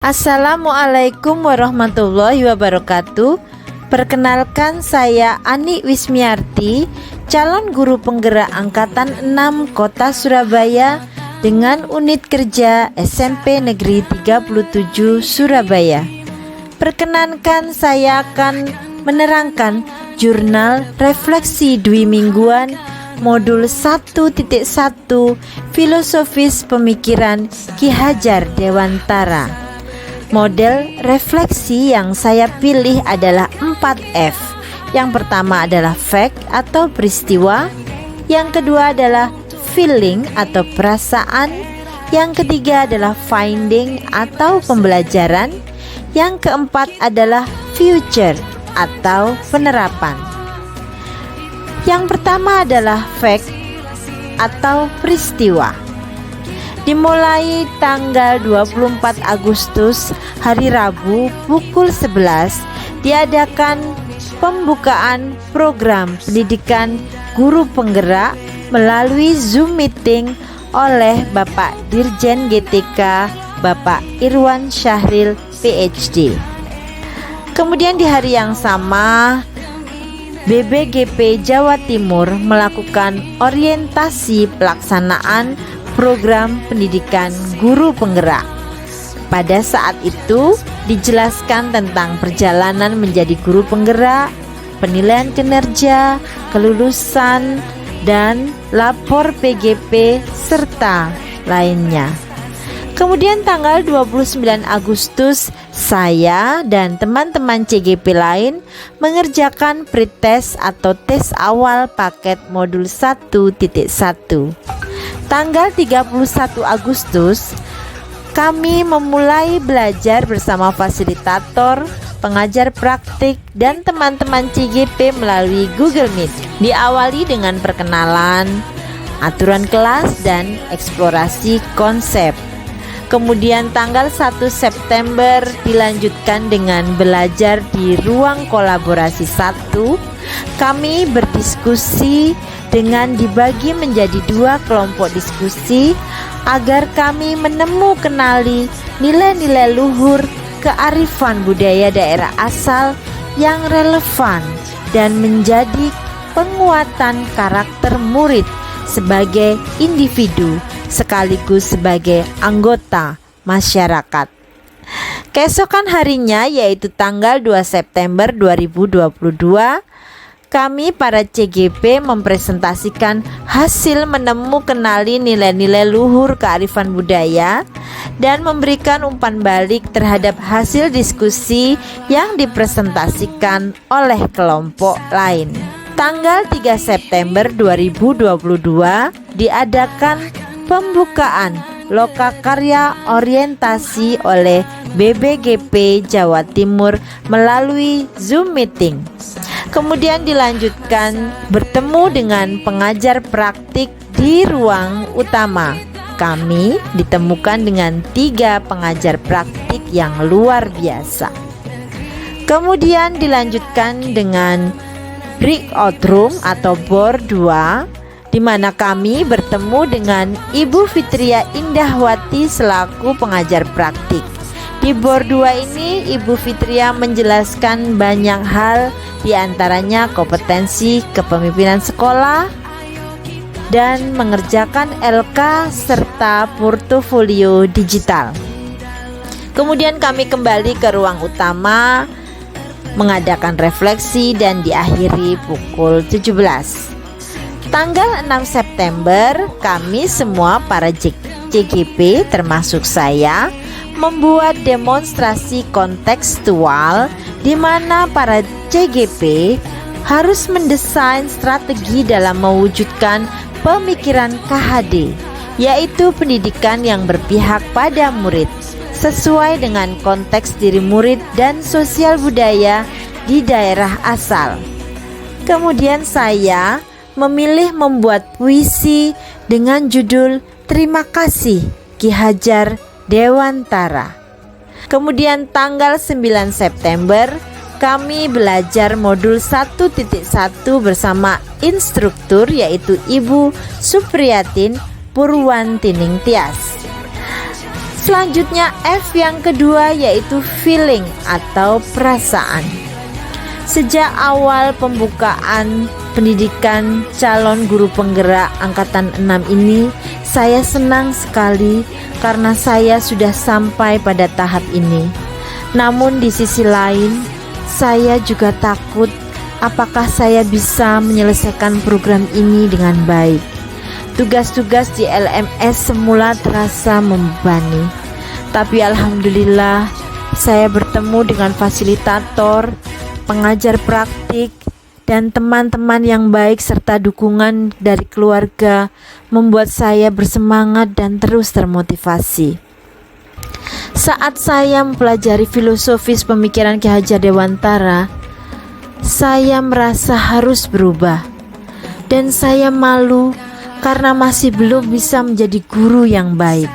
Assalamualaikum warahmatullahi wabarakatuh. Perkenalkan, saya Ani Wismiarti, calon guru penggerak Angkatan 6 Kota Surabaya dengan unit kerja SMP Negeri 37 Surabaya. Perkenankan, saya akan menerangkan jurnal refleksi dwi mingguan modul 1.1 Filosofis Pemikiran Ki Hajar Dewantara. Model refleksi yang saya pilih adalah 4F. Yang pertama adalah fact atau peristiwa, yang kedua adalah feeling atau perasaan, yang ketiga adalah finding atau pembelajaran, yang keempat adalah future atau penerapan. Yang pertama adalah fact atau peristiwa. Dimulai tanggal 24 Agustus hari Rabu pukul 11 diadakan pembukaan program pendidikan guru penggerak melalui Zoom meeting oleh Bapak Dirjen GTK Bapak Irwan Syahril PhD. Kemudian di hari yang sama BBGP Jawa Timur melakukan orientasi pelaksanaan program pendidikan guru penggerak. Pada saat itu dijelaskan tentang perjalanan menjadi guru penggerak, penilaian kinerja, kelulusan, dan lapor PGP serta lainnya. Kemudian tanggal 29 Agustus saya dan teman-teman CGP lain mengerjakan pretest atau tes awal paket modul 1.1. Tanggal 31 Agustus kami memulai belajar bersama fasilitator, pengajar praktik, dan teman-teman CGP melalui Google Meet. Diawali dengan perkenalan, aturan kelas, dan eksplorasi konsep. Kemudian tanggal 1 September dilanjutkan dengan belajar di ruang kolaborasi 1. Kami berdiskusi dengan dibagi menjadi 2 kelompok diskusi agar kami kenali nilai-nilai luhur kearifan budaya daerah asal yang relevan dan menjadi penguatan karakter murid sebagai individu sekaligus sebagai anggota masyarakat. Keesokan harinya, yaitu tanggal 2 September 2022, kami para CGP mempresentasikan hasil kenali nilai-nilai luhur kearifan budaya dan memberikan umpan balik terhadap hasil diskusi yang dipresentasikan oleh kelompok lain. Tanggal 3 September 2022 diadakan pembukaan lokakarya orientasi oleh BBGP Jawa Timur melalui Zoom meeting. Kemudian dilanjutkan bertemu dengan pengajar praktik di ruang utama. Kami ditemukan dengan 3 pengajar praktik yang luar biasa. Kemudian dilanjutkan dengan breakout room atau bor 2, di mana kami bertemu dengan Ibu Fitria Indahwati selaku pengajar praktik. Di bor 2 ini Ibu Fitria menjelaskan banyak hal, diantaranya kompetensi kepemimpinan sekolah dan mengerjakan LK serta portofolio digital. Kemudian kami kembali ke ruang utama mengadakan refleksi dan diakhiri pukul 17. Tanggal 6 September kami semua para CGP termasuk saya membuat demonstrasi kontekstual di mana para CGP harus mendesain strategi dalam mewujudkan pemikiran KHD, yaitu pendidikan yang berpihak pada murid sesuai dengan konteks diri murid dan sosial budaya di daerah asal. Kemudian saya memilih membuat puisi dengan judul Terima Kasih Ki Hajar Dewantara. Kemudian tanggal 9 September kami belajar modul 1.1 bersama instruktur yaitu Ibu Supriyatin Purwantining Tias. Selanjutnya F yang kedua yaitu feeling atau perasaan. Sejak awal pembukaan pendidikan calon guru penggerak angkatan 6 ini, saya senang sekali karena saya sudah sampai pada tahap ini. Namun di sisi lain, saya juga takut apakah saya bisa menyelesaikan program ini dengan baik. Tugas-tugas di LMS semula terasa membebani, tapi alhamdulillah saya bertemu dengan fasilitator, pengajar praktik, dan teman-teman yang baik serta dukungan dari keluarga membuat saya bersemangat dan terus termotivasi. Saat saya mempelajari filosofis pemikiran Ki Hajar Dewantara, saya merasa harus berubah, dan saya malu karena masih belum bisa menjadi guru yang baik.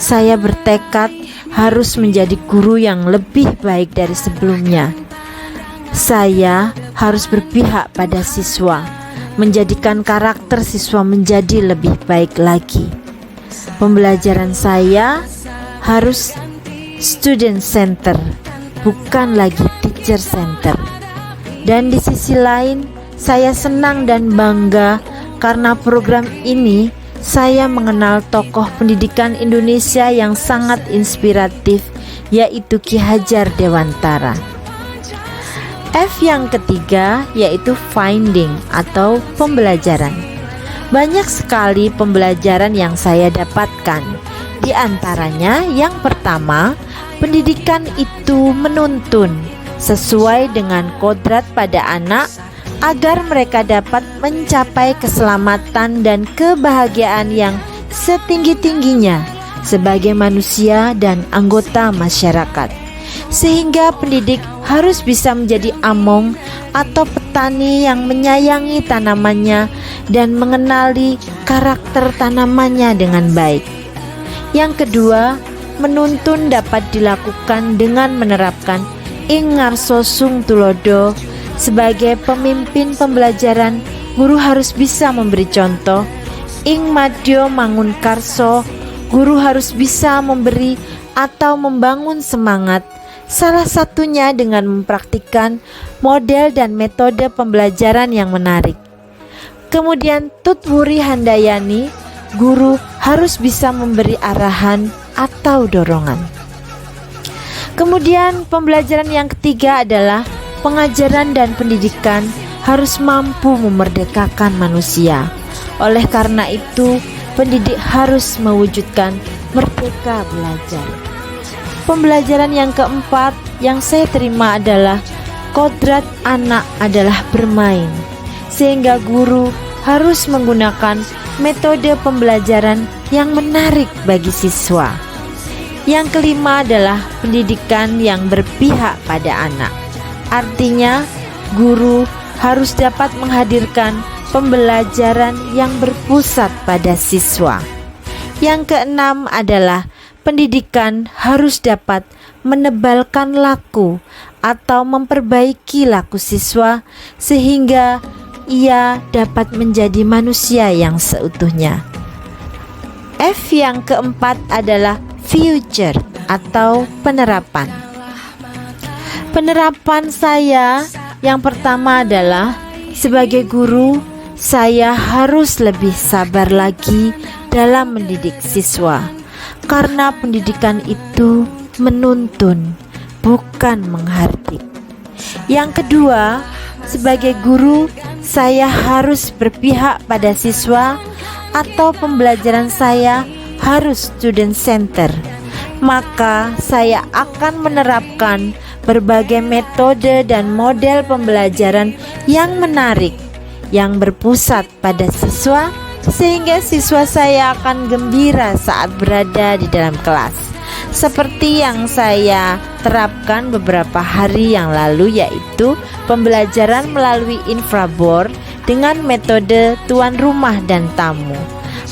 Saya bertekad harus menjadi guru yang lebih baik dari sebelumnya. Saya harus berpihak pada siswa, menjadikan karakter siswa menjadi lebih baik lagi. Pembelajaran saya harus student center, bukan lagi teacher center. Dan di sisi lain, saya senang dan bangga karena program ini saya mengenal tokoh pendidikan Indonesia yang sangat inspiratif, yaitu Ki Hajar Dewantara. F yang ketiga yaitu finding atau pembelajaran. Banyak sekali pembelajaran yang saya dapatkan. Di antaranya yang pertama, pendidikan itu menuntun sesuai dengan kodrat pada anak agar mereka dapat mencapai keselamatan dan kebahagiaan yang setinggi-tingginya sebagai manusia dan anggota masyarakat. Sehingga pendidik harus bisa menjadi among atau petani yang menyayangi tanamannya dan mengenali karakter tanamannya dengan baik. Yang kedua, menuntun dapat dilakukan dengan menerapkan ing ngarso sung tulodo. Sebagai pemimpin pembelajaran, guru harus bisa memberi contoh. Ing madyo mangun karso, guru harus bisa memberi atau membangun semangat. Salah satunya dengan mempraktikkan model dan metode pembelajaran yang menarik. Kemudian Tutwuri Handayani, guru harus bisa memberi arahan atau dorongan. Kemudian pembelajaran yang ketiga adalah pengajaran dan pendidikan harus mampu memerdekakan manusia. Oleh karena itu, pendidik harus mewujudkan merdeka belajar. Pembelajaran yang keempat yang saya terima adalah kodrat anak adalah bermain, sehingga guru harus menggunakan metode pembelajaran yang menarik bagi siswa. Yang kelima adalah pendidikan yang berpihak pada anak. Artinya, guru harus dapat menghadirkan pembelajaran yang berpusat pada siswa. Yang keenam adalah pendidikan harus dapat menebalkan laku atau memperbaiki laku siswa sehingga ia dapat menjadi manusia yang seutuhnya. F yang keempat adalah future atau penerapan. Penerapan saya yang pertama adalah sebagai guru, saya harus lebih sabar lagi dalam mendidik siswa. Karena pendidikan itu menuntun, bukan menghardik. Yang kedua, sebagai guru, saya harus berpihak pada siswa atau pembelajaran saya harus student center. Maka saya akan menerapkan berbagai metode dan model pembelajaran yang menarik, yang berpusat pada siswa, sehingga siswa saya akan gembira saat berada di dalam kelas. Seperti yang saya terapkan beberapa hari yang lalu, yaitu pembelajaran melalui infraboard dengan metode tuan rumah dan tamu.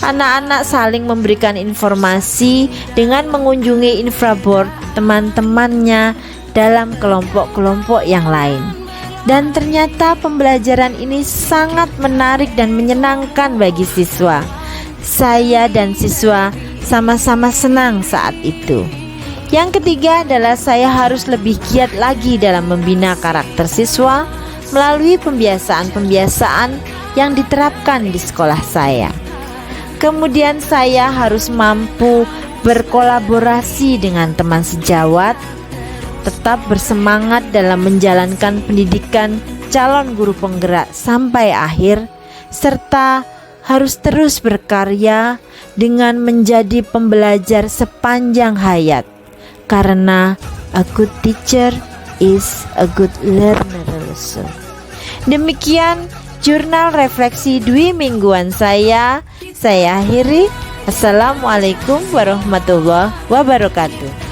Anak-anak saling memberikan informasi dengan mengunjungi infraboard teman-temannya dalam kelompok-kelompok yang lain. Dan ternyata pembelajaran ini sangat menarik dan menyenangkan bagi siswa. Saya dan siswa sama-sama senang saat itu. Yang ketiga adalah saya harus lebih giat lagi dalam membina karakter siswa melalui pembiasaan-pembiasaan yang diterapkan di sekolah saya. Kemudian saya harus mampu berkolaborasi dengan teman sejawat, tetap bersemangat dalam menjalankan pendidikan calon guru penggerak sampai akhir, serta harus terus berkarya dengan menjadi pembelajar sepanjang hayat. Karena a good teacher is a good learner also. Demikian jurnal refleksi Dwi mingguan saya akhiri. Assalamualaikum warahmatullahi wabarakatuh.